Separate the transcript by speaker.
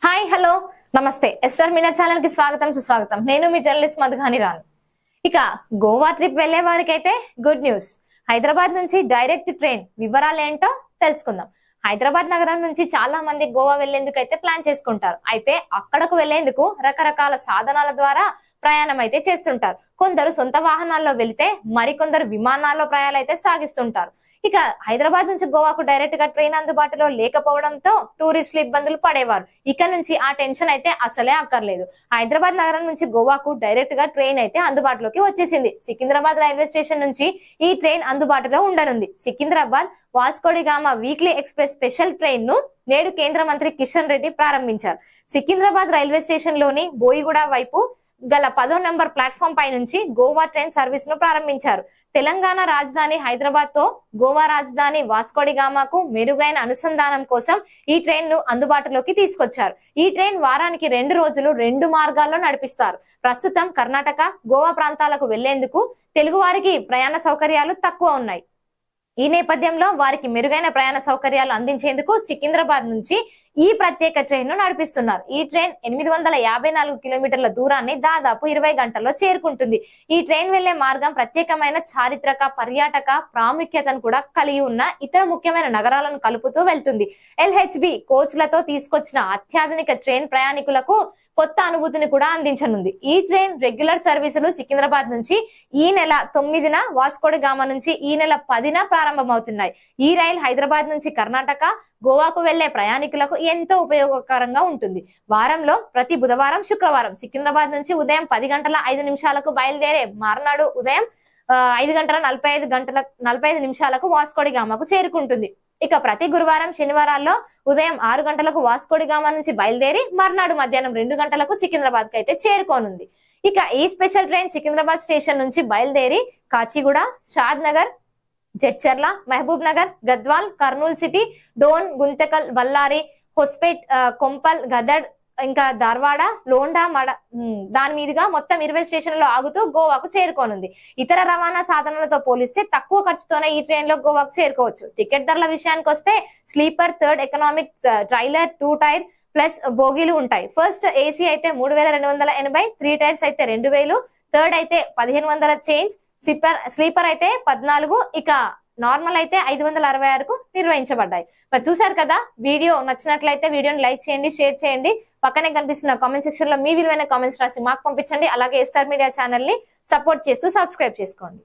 Speaker 1: Hi hello నమస్తే ఎస్టార్ media channel కి స్వాగతం సుస్వాగతం. నేను మీ జర్నలిస్ట్ మధుగాని రాను. ఇక గోవా ట్రిప్ వెళ్లే వారికి అయితే గుడ్ న్యూస్. హైదరాబాద్ నుంచి డైరెక్ట్ ట్రైన్ వివరాలు ఏంటో తెలుసుకుందాం. హైదరాబాద్ నగరం నుంచి చాలా మంది గోవా వెళ్లేందుకు అయితే ప్లాన్ చేసుకుంటారు. అయితే అక్కడకు వెళ్లేందుకు రకరకాల సాధనాల ద్వారా ప్రయాణం అయితే చేస్తుంటారు. కొందరు సొంత వాహనాల్లో వెళితే మరికొందరు విమానాల్లో ప్రయాణాలు అయితే సాగిస్తుంటారు. ఇక హైదరాబాద్ నుంచి గోవాకు డైరెక్ట్ గా ట్రైన్ అందుబాటులో లేకపోవడంతో టూరిస్టులు ఇబ్బందులు పడేవారు. ఇక నుంచి ఆ టెన్షన్ అయితే అసలే అక్కర్లేదు. హైదరాబాద్ నగరం నుంచి గోవాకు డైరెక్ట్ గా ట్రైన్ అయితే అందుబాటులోకి వచ్చేసింది. సికింద్రాబాద్ రైల్వే స్టేషన్ నుంచి ఈ ట్రైన్ అందుబాటులో ఉండనుంది. Secunderabad Vasco da Gama weekly express special train ను నేడు కేంద్ర మంత్రి కిషన్ రెడ్డి ప్రారంభించారు. సికింద్రాబాద్ రైల్వే స్టేషన్ లోని బోయిగూడ వైపు గల 10వ నంబర్ ప్లాట్ఫామ్ పై నుంచి గోవా ట్రైన్ సర్వీస్ ను ప్రారంభించారు. తెలంగాణ రాజధాని హైదరాబాద్ తో గోవా రాజధాని వాస్కోడిగామాకు మెరుగైన అనుసంధానం కోసం ఈ ట్రైన్ ను అందుబాటులోకి తీసుకొచ్చారు. ఈ ట్రైన్ వారానికి 2 రోజులు 2 మార్గాల్లో నడిపిస్తారు. ప్రస్తుతం కర్ణాటక, గోవా ప్రాంతాలకు వెళ్లేందుకు తెలుగు వారికి ప్రయాణ సౌకర్యాలు తక్కువ ఉన్నాయి. ఈ నేపథ్యంలో వారికి మెరుగైన ప్రయాణ సౌకర్యాలు అందించేందుకు సికింద్రాబాద్ నుంచి ఈ ప్రత్యేక ట్రైన్ ను నడిపిస్తున్నారు. ఈ ట్రైన్ 854 కిలోమీటర్ల దూరాన్ని దాదాపు 20 గంటల్లో చేరుకుంటుంది. ఈ ట్రైన్ వెళ్లే మార్గం ప్రత్యేకమైన చారిత్రక, పర్యాటక ప్రాముఖ్యతను కూడా కలిగి ఉన్న ఇతర ముఖ్యమైన నగరాలను కలుపుతూ వెళ్తుంది. ఎల్హెచ్బి కోచ్లతో తీసుకొచ్చిన అత్యాధునిక ట్రైన్ ప్రయాణికులకు కొత్త అనుభూతిని కూడా అందించనుంది. ఈ ట్రైన్ రెగ్యులర్ సర్వీసులు సికింద్రాబాద్ నుంచి ఈ నెల 9న, వాస్కోడిగామా నుంచి ఈ నెల 10న ప్రారంభమవుతున్నాయి. ఈ రైలు హైదరాబాద్ నుంచి కర్ణాటక, గోవాకు వెళ్లే ప్రయాణికులకు ఎంతో ఉపయోగకరంగా ఉంటుంది. వారంలో ప్రతి బుధవారం, శుక్రవారం సికింద్రాబాద్ నుంచి ఉదయం 10 గంటల 5 నిమిషాలకు బయలుదేరే మర్నాడు ఉదయం 5 గంటల 45 నిమిషాలకు వాస్కోడిగామాకు చేరుకుంటుంది. ఇక ప్రతి గురువారం, శనివారాల్లో ఉదయం 6 గంటలకు వాస్కోడిగామా నుంచి బయలుదేరి మర్నాడు మధ్యాహ్నం 2 గంటలకు సికింద్రాబాద్ కి అయితే చేరుకోనుంది. ఇక ఈ స్పెషల్ ట్రైన్ సికింద్రాబాద్ స్టేషన్ నుంచి బయలుదేరి కాచిగూడ, షాద్ నగర్, జడ్చర్ల, మహబూబ్ నగర్, గద్వాల్, కర్నూలు సిటీ, డోన్, గుంతకల్, బల్లారి, హొస్పేట్, కొంపల్, గదడ్, ఇంకా ధార్వాడ, లోండా, దాని మీదుగా మొత్తం 20 స్టేషన్లలో ఆగుతూ గోవాకు చేరుకోనుంది. ఇతర రవాణా సాధనాలతో పోలిస్తే తక్కువ ఖర్చుతోనే ఈ ట్రైన్ లో గోవాకు చేరుకోవచ్చు. టికెట్ ధరల విషయానికి వస్తే sleeper, third economic, trailer, 2 tier plus బోగీలు ఉంటాయి. ఫస్ట్ ఏసీ అయితే 3280, 3 టైర్స్ అయితే 2000, థర్డ్ అయితే 1500 చేంజ్, స్లీపర్ అయితే 14, ఇక నార్మల్ అయితే 566కు నిర్వహించబడ్డాయి. మరి చూసారు కదా, వీడియో నచ్చినట్లయితే వీడియోని లైక్ చేయండి, షేర్ చేయండి. పక్కనే కనిపిస్తున్న కామెంట్ సెక్షన్ లో మీ విలువైన కామెంట్స్ రాసి మాకు పంపించండి. అలాగే ఎస్టార్ మీడియా ఛానల్ ని సపోర్ట్ చేస్తూ సబ్స్క్రైబ్ చేసుకోండి.